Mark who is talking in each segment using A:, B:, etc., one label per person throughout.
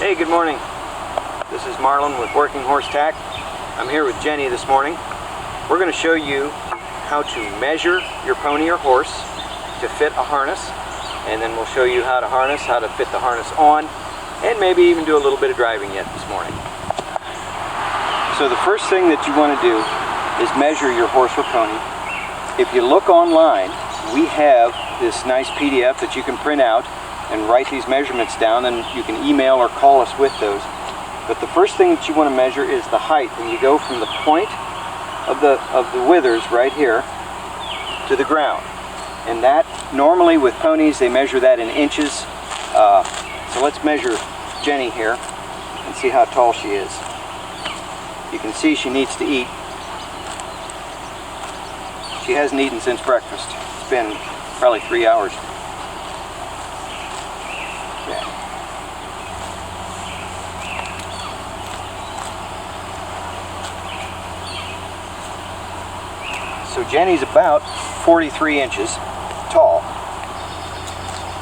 A: Hey, good morning. This is Marlon with Working Horse Tack. I'm here with Jenny this morning. We're going to show you how to measure your pony or horse to fit a harness, and then we'll show you how to harness, how to fit the harness on, and maybe even do a little bit of driving yet this morning. So the first thing that you want to do is measure your horse or pony. If you look online, we have this nice PDF that you can print out and write these measurements down, and you can email or call us with those. But the first thing that you want to measure is the height, and you go from the point of the withers right here to the ground. And that, normally with ponies, they measure that in inches. So let's measure Jenny here and see how tall she is. You can see she needs to eat. She hasn't eaten since breakfast. It's been probably 3 hours. So Jenny's about 43 inches tall.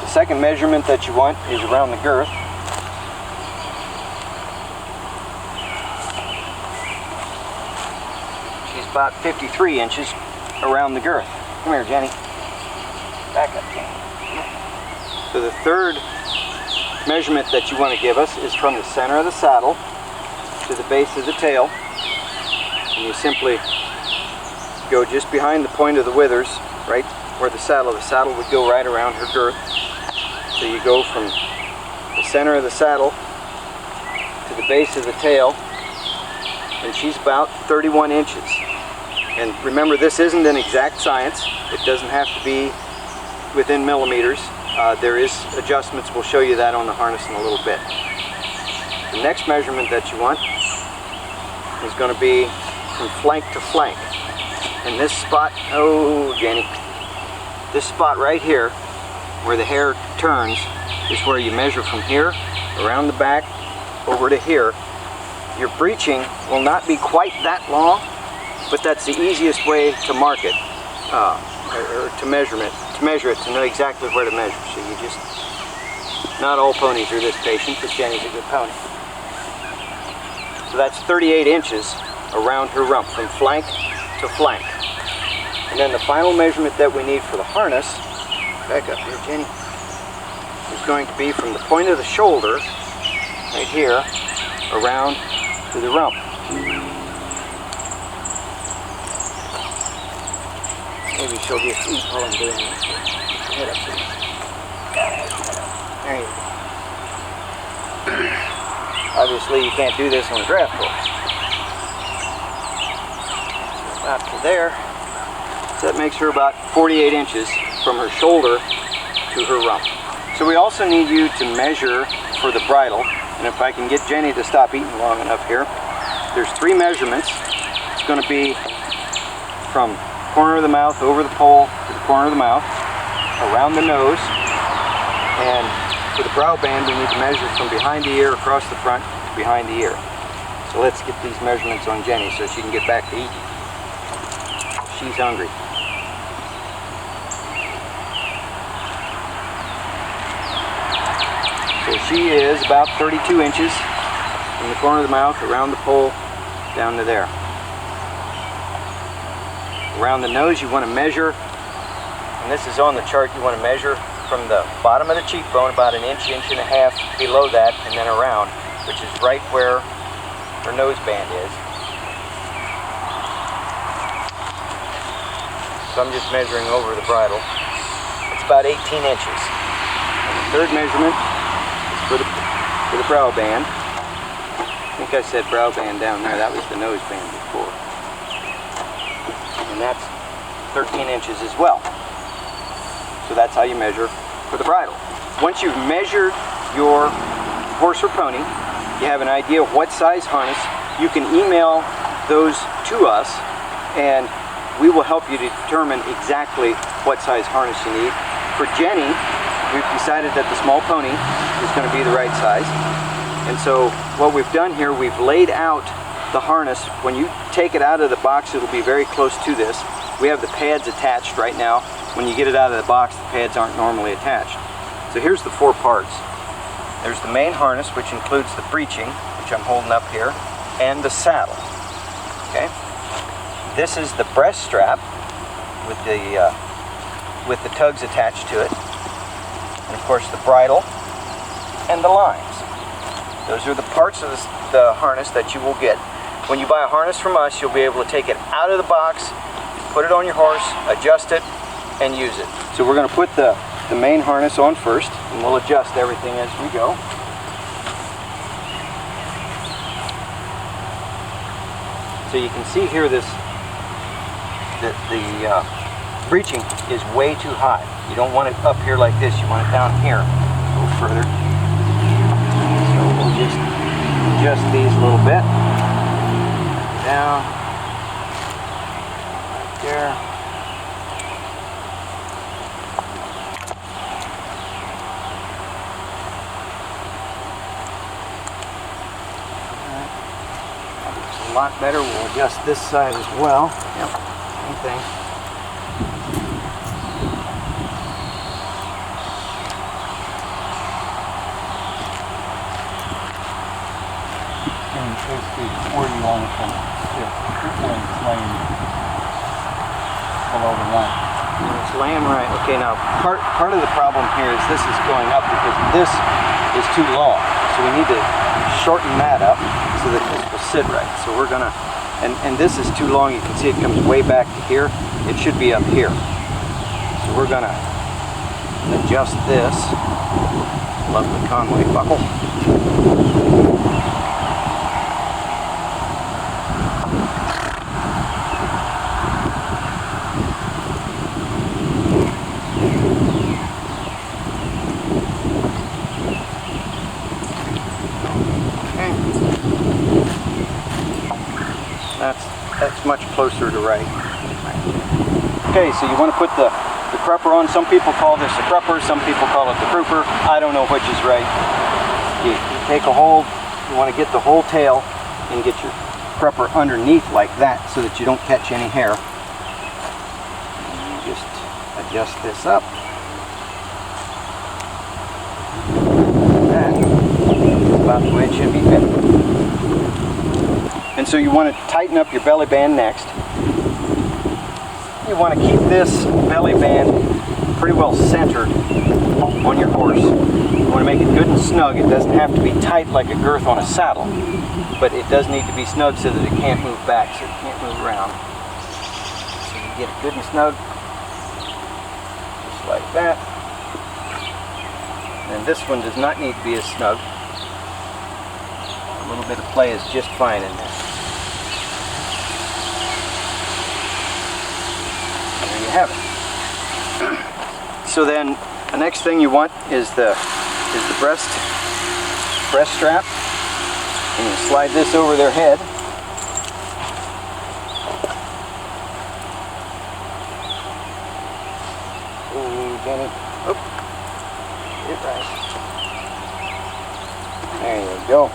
A: The second measurement that you want is around the girth. She's about 53 inches around the girth. Come here, Jenny. Back up, Jenny. So the third measurement that you want to give us is from the center of the saddle to the base of the tail. And you simply go just behind the point of the withers, right where the saddle would go right around her girth. So you go from the center of the saddle to the base of the tail, and she's about 31 inches. And remember, this isn't an exact science. It doesn't have to be within millimeters. There is adjustments. We'll show you that on the harness in a little bit. The next measurement that you want is going to be from flank to flank. And this spot, oh Jenny, this spot right here where the hair turns is where you measure from here around the back over to here. Your breeching will not be quite that long, but that's the easiest way to mark it, or to measure it, to know exactly where to measure. So you just, not all ponies are this patient, but Jenny's a good pony. So that's 38 inches around her rump, from flank to flank. And then the final measurement that we need for the harness, back up here, Jenny, is going to be from the point of the shoulder, right here, around to the rump. Maybe she'll just eat while I'm doing this. Head up there. There you go. Obviously you can't do this on a draft horse. So about to there. So that makes her about 48 inches from her shoulder to her rump. So we also need you to measure for the bridle. And if I can get Jenny to stop eating long enough here, there's 3 measurements. It's going to be from the corner of the mouth over the pole to the corner of the mouth, around the nose, and for the brow band we need to measure from behind the ear across the front to behind the ear. So let's get these measurements on Jenny so she can get back to eating. She's hungry. So she is about 32 inches from the corner of the mouth, around the pole, down to there. Around the nose you want to measure, and this is on the chart, you want to measure from the bottom of the cheekbone about an inch, inch and a half below that, and then around, which is right where her nose band is. So I'm just measuring over the bridle. It's about 18 inches. And the third measurement is for the brow band. I think I said brow band down there. That was the nose band before. And that's 13 inches as well. So that's how you measure for the bridle. Once you've measured your horse or pony, you have an idea of what size harness, you can email those to us, and we will help you to determine exactly what size harness you need. For Jenny, we've decided that the small pony is going to be the right size. And so what we've done here, we've laid out the harness. When you take it out of the box, it'll be very close to this. We have the pads attached right now. When you get it out of the box, the pads aren't normally attached. So here's the 4 parts. There's the main harness, which includes the breeching, which I'm holding up here, and the saddle. Okay. This is the breast strap with the tugs attached to it, and of course the bridle and the lines. Those are the parts of the harness that you will get. When you buy a harness from us, you'll be able to take it out of the box, put it on your horse, adjust it, and use it. So we're going to put the main harness on first, and we'll adjust everything as we go. So you can see here the breeching is way too high. You don't want it up here like this, you want it down here a little further. So we'll just adjust these a little bit. Down, right there. A lot better. We'll adjust this side as well. Yep, same thing.
B: And basically, where you want it from? When it's laying below the line.
A: And it's laying right. Okay, now part of the problem here is this is going up because this is too long. So we need to shorten that up so that this will sit right. So we're gonna, and this is too long. You can see it comes way back to here. It should be up here. So we're gonna adjust this. Lovely Conway buckle. That's much closer to right. Okay, so you want to put the crupper on. Some people call this a crupper, some people call it the crupper. I don't know which is right. You take a hold, you want to get the whole tail and get your crupper underneath like that so that you don't catch any hair. And you just adjust this up. That's about the way it should be fit. And so you want to tighten up your belly band next. You want to keep this belly band pretty well centered on your horse. You want to make it good and snug. It doesn't have to be tight like a girth on a saddle, but it does need to be snug so that it can't move back, so it can't move around. So you get it good and snug, just like that. And this one does not need to be as snug. A little bit of play is just fine in there. There you have it. So then the next thing you want is the breast strap. And you slide this over their head. Oh, Jenny. Oh, get right. There you go.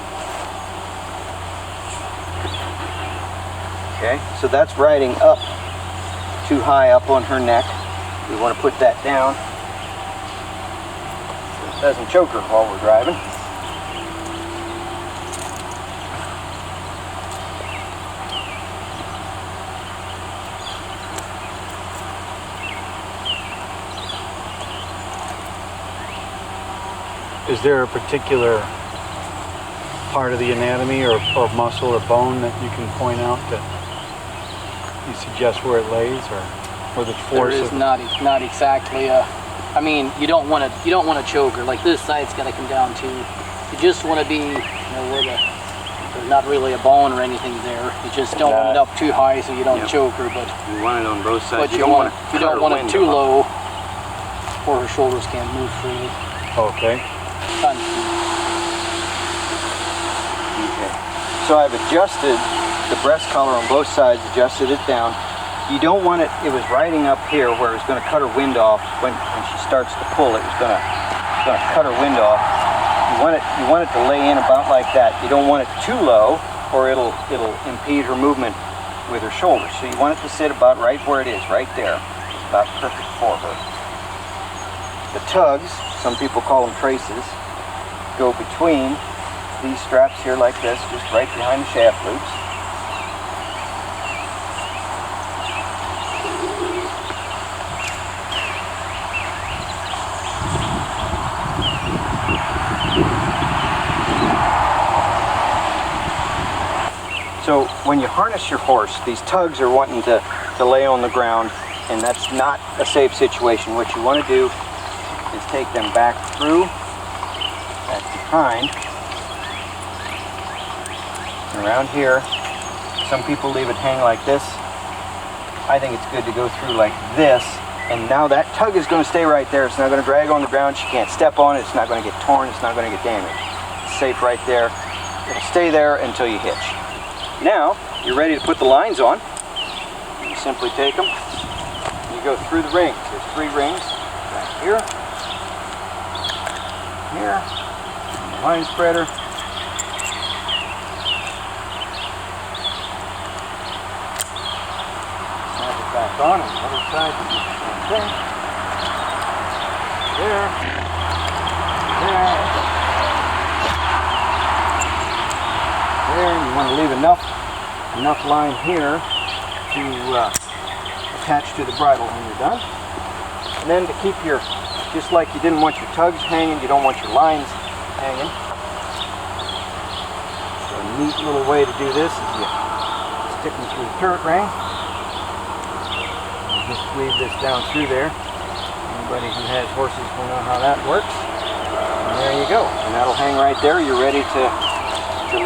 A: Okay, so that's riding up too high up on her neck. We want to put that down so it doesn't choke her while we're driving.
B: Is there a particular part of the anatomy or muscle or bone that you can point out that you suggest where it lays, or the force?
C: There is not exactly a. I mean, you don't want to choke her. Like this side's got to come down too. You just want to be, where there's not really a bone or anything there. You just don't want it up too high so you don't choke her. But
A: you want it on both sides.
C: But you don't want it too low, or her shoulders can't move freely.
B: Okay.
C: Done.
A: Okay. So I've adjusted the breast collar on both sides, adjusted it down. You don't want it, it was riding up here where it's going to cut her wind off when she starts to pull. It was going to cut her wind off. You want it to lay in about like that. You don't want it too low or it'll impede her movement with her shoulders. So you want it to sit about right where it is, right there. It's about perfect for her. The tugs, some people call them traces, go between these straps here like this, just right behind the shaft loops. So when you harness your horse, these tugs are wanting to lay on the ground, and that's not a safe situation. What you want to do is take them back through, back behind, and around here. Some people leave it hang like this. I think it's good to go through like this, and now that tug is going to stay right there. It's not going to drag on the ground. She can't step on it. It's not going to get torn. It's not going to get damaged. It's safe right there. It'll stay there until you hitch. Now, you're ready to put the lines on. You simply take them, you go through the rings. There's 3 rings, back here, here, and the line spreader. Snap it back on, and the other side to do the same thing. There, there. There, and you want to leave enough line here to attach to the bridle when you're done. And then to keep your, just like you didn't want your tugs hanging, you don't want your lines hanging. So a neat little way to do this is you stick them through the turret ring. And just weave this down through there. Anybody who has horses will know how that works. And there you go. And that'll hang right there. You're ready to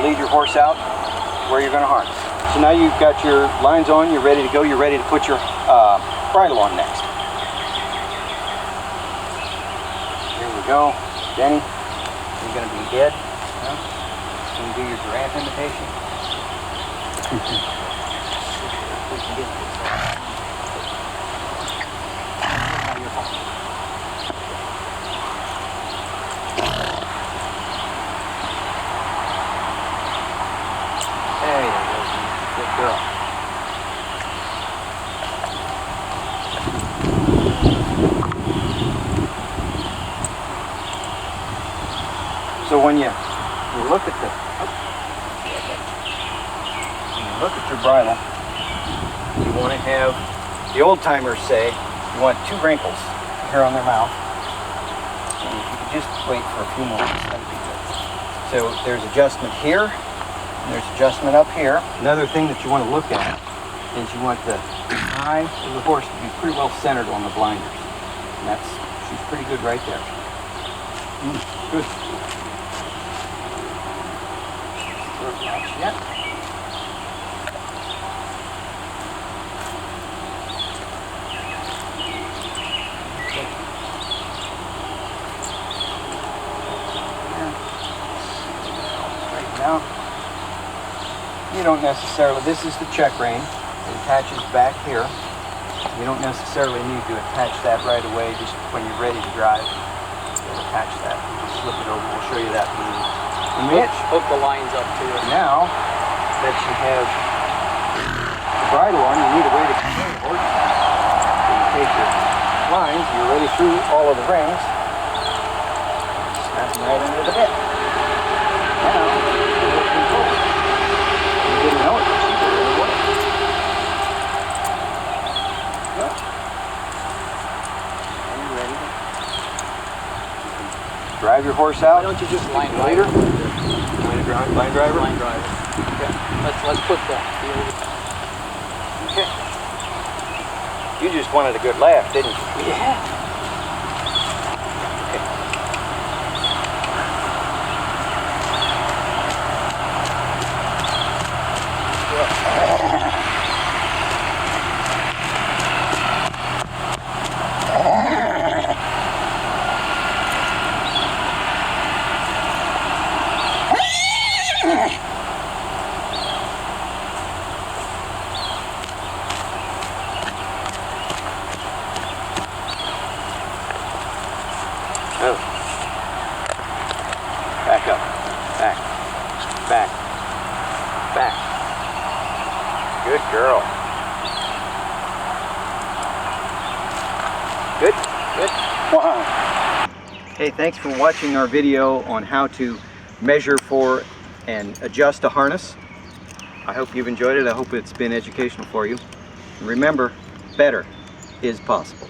A: lead your horse out where you're going to harness. So now you've got your lines on, you're ready to go, you're ready to put your bridle on next. Here we go. Jenny, you're going to be dead. Huh? Can you do your giraffe imitation? We can get this. There you go. Good girl. So when you look at your bridle, you want to have, the old timers say, you want 2 wrinkles here on their mouth. And if you could just wait for a few moments, that'd be good. So there's adjustment here. There's adjustment up here. Another thing that you want to look at is you want the eye of the horse to be pretty well centered on the blinders. And she's pretty good right there. Good. Not yet. Straighten out. You don't necessarily, this is the check rein. It attaches back here. You don't necessarily need to attach that right away, just when you're ready to drive. You'll attach that. You just slip it over. We'll show you that when you hitch.
C: Hook the lines up to it.
A: Now that you have the bridle on, you need a way to control the horse. So you take your lines, you're ready through all of the rings. Snap them right into the bit. Now, you'll control it. You didn't know it, but you did it away. Yep. And you're ready to drive your horse out.
C: Why don't you just line
A: later?
C: driver?
A: Line driver?
C: Line driver.
A: Okay.
C: Let's put the
A: Okay. You just wanted a good laugh, didn't you?
C: yeah.
A: Oh. Back up. Back. Back. Back. Good girl. Good? Good. Wow. Hey, thanks for watching our video on how to measure for and adjust a harness. I hope you've enjoyed it. I hope it's been educational for you. And remember, better is possible.